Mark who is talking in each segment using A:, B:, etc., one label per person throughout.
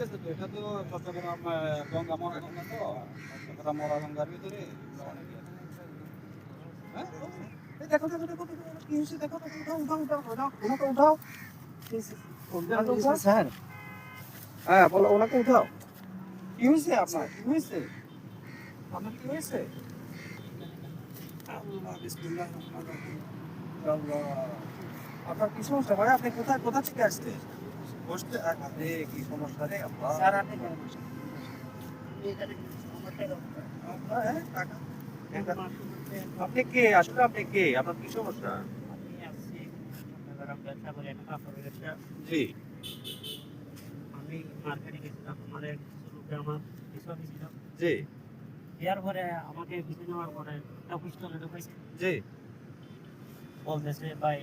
A: আছে তো, এটা তো চট্টগ্রাম গঙ্গা মরা গঙ্গা তো, চট্টগ্রাম মরা গঙ্গার ভিতরে। হ্যাঁ? এই দেখো দেখো দেখো দেখো, কি হয়েছে দেখো দেখো, উঠাও উঠাও উঠাও উঠাও, ওনাকে উঠাও। ওনাকে উঠাও।
B: স্যার
A: হ্যাঁ বলো, ওনাকে উঠাও। কি হয়েছে আপনার, কি হয়েছে আপনার, কি হয়েছে? আল্লাহ, বিসমিল্লাহ রহমান রহিম। আল্লাহ, আপনার কি সমস্যা ভাই? আপনি কোথায়, কোথা থেকে আসছেন? বসতে আপনি কি সমস্যা রে আল্লাহ?
B: স্যার আপনি কেন বসেন?
A: আপনার, হ্যাঁ, আপনি কে আসলে, আপনি কে, আপনার কি সমস্যা?
B: আমি আসছি চট্টগ্রাম ব্যবসা করি, আমি কাপড়ের ব্যবসা।
A: জি
B: আমি মার্কেটে গেছিলাম, আমার এক লোকে আমার পিছু দিয়েছিল।
A: জি
B: দেওয়ার পরে আমাকে পিছু নেওয়ার পরে একটা পিস্তলে ঢুকাইছে,
A: জি
B: বলতেছে ভাই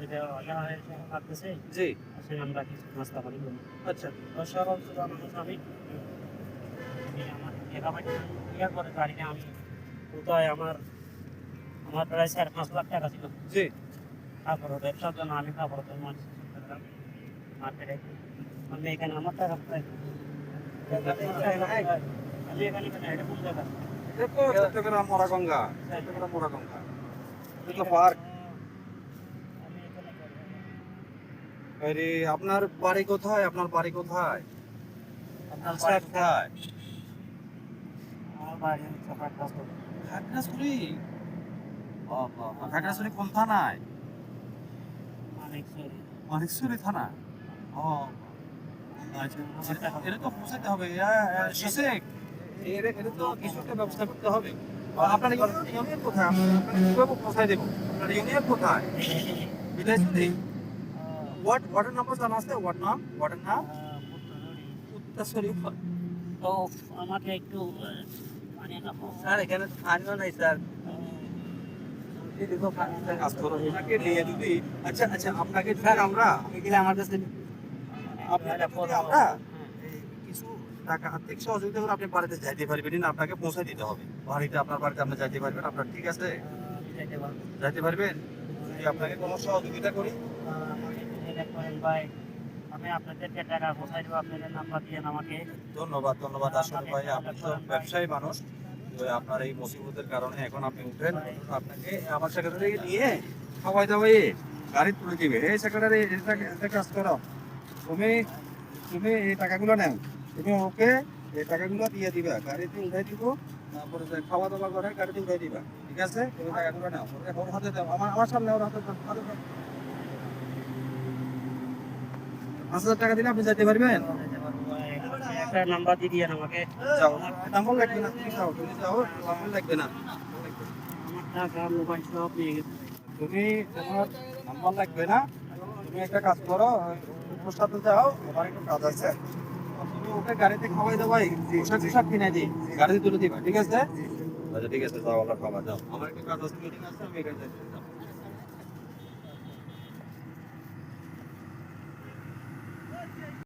B: এটা অসহায় হয়ে লাগতেছে,
A: জি
B: সে আমরা কিছু নাস্তা পানি করি।
A: আচ্চ্ছা
B: সরল সোজা মানুষ আমি, আমার টাকা পাই ইয়ার পরে গাড়িতে আমি কোথায় আমার আমার প্রায় 4-5 লাখ টাকা ছিল
A: জি
B: কাপড় ব্যবসার জন্য। আমি কাপড় মার্কেটে আমি এখানে আমার টাকা প্রায় আমি এখানে এটা কোন জায়গা?
A: দেখো চট্টগ্রাম মরা গঙ্গা, চট্টগ্রাম মরা গঙ্গা, এটা পার্ক।
B: আমি এখানে
A: আরে আপনার বাড়ি কোথায়, আপনার বাড়ি কোথায়, আপনার বাড়ি কোথায়?
B: আমার বাড়ি হচ্ছে পাটনাপুর।
A: খাগড়াছড়ি। খাগড়াছড়ি কোন থানায়?
B: মানিকছড়ি।
A: মানিকছড়ি থানা। ও আচ্ছা, এটা তো পৌঁছাতে হবে। শিশেক, এটা তো কিছু একটা ব্যবস্থা করতে হবে। আপনার ইউনিয়ন কোথায়? আপনার কিভাবে পৌঁছায় দেবো? আপনার ইউনিয়ন কোথায়? বিলাইছড়ি। ওয়ার্ডের নাম্বার জানা আছে? ওয়ার্ডের নাম উত্তরছড়ি।
B: তো আমাকে একটু মানে
A: স্যার এখানে পানিও নাই স্যার। কাজ করো, ওনাকে নিয়ে যদি, আচ্ছা আচ্ছা, আপনাকে স্যার আমরা
B: গেলে আমার কাছে
A: আপনাকে যদি আমরা কিছু টাকা আর্থিক সহযোগিতা করে আপনি বাড়িতে যাইতে পারবেন না, আপনাকে পৌঁছে দিতে হবে বাড়িতে, আপনার বাড়িতে আপনি যাইতে পারবেন, আপনার ঠিক আছে? যাইতে পারবেন যদি আপনাকে কোনো সহযোগিতা করি?
B: ভাই আমি আপনাদেরকে টাকা কোথায় দেবো, আপনাদের নাম্বার দিয়ে আমাকে।
A: ধন্যবাদ ধন্যবাদ। আসলে ভাই আপনি তো ব্যবসায়ী মানুষ, তো আপনার এই মুসিবতের কারণে এখন আপনি উঠেন, আপনাকে আমার সেক্রেটারি নিয়ে খাওয়াই দাওয়াই গাড়ি তুলে দিবে। এই সেক্রেটারি, এটা কাজ করো, তুমি তুমি এই টাকাগুলো নেও, তুমি ওকে এই টাকাগুলো দিয়ে দিবা, গাড়িতে উঠাই দিব, তারপরে যে খাওয়া দাওয়া করে গাড়িতে উঠাই দিবা, ঠিক আছে? তুমি টাকাগুলো নাও, ওর হাতে দাও, আমার সামনে ওর হাতে দাও। 5,000 টাকা দিলে আপনি যেতে পারবেন?
B: একটা নাম্বার দিয়ে দিয়েন আমাকে।
A: যাও, নাম্বার লাগবে না, তুমি যাও, তুমি যাও, নাম্বার লাগবে না।
B: আমার টাকা মোবাইল সব নিয়ে গেছে।
A: তুমি, তোমার নাম্বার লাগবে না, তুমি একটা কাজ করো, ওর সাথে যাও, আমার একটু কাজ আছে, তুমি ওকে গাড়িতে খাওয়াই দাওয়াই, পোশাক টোশাক কিনে দিই, গাড়িতে তুলে দিবা, ঠিক আছে? আচ্ছা ঠিক আছে, যাও, আমরা খাওয়া যাও, আমার একটু কাজ আছে, মিটিং আছে, আমি এখানে যাই।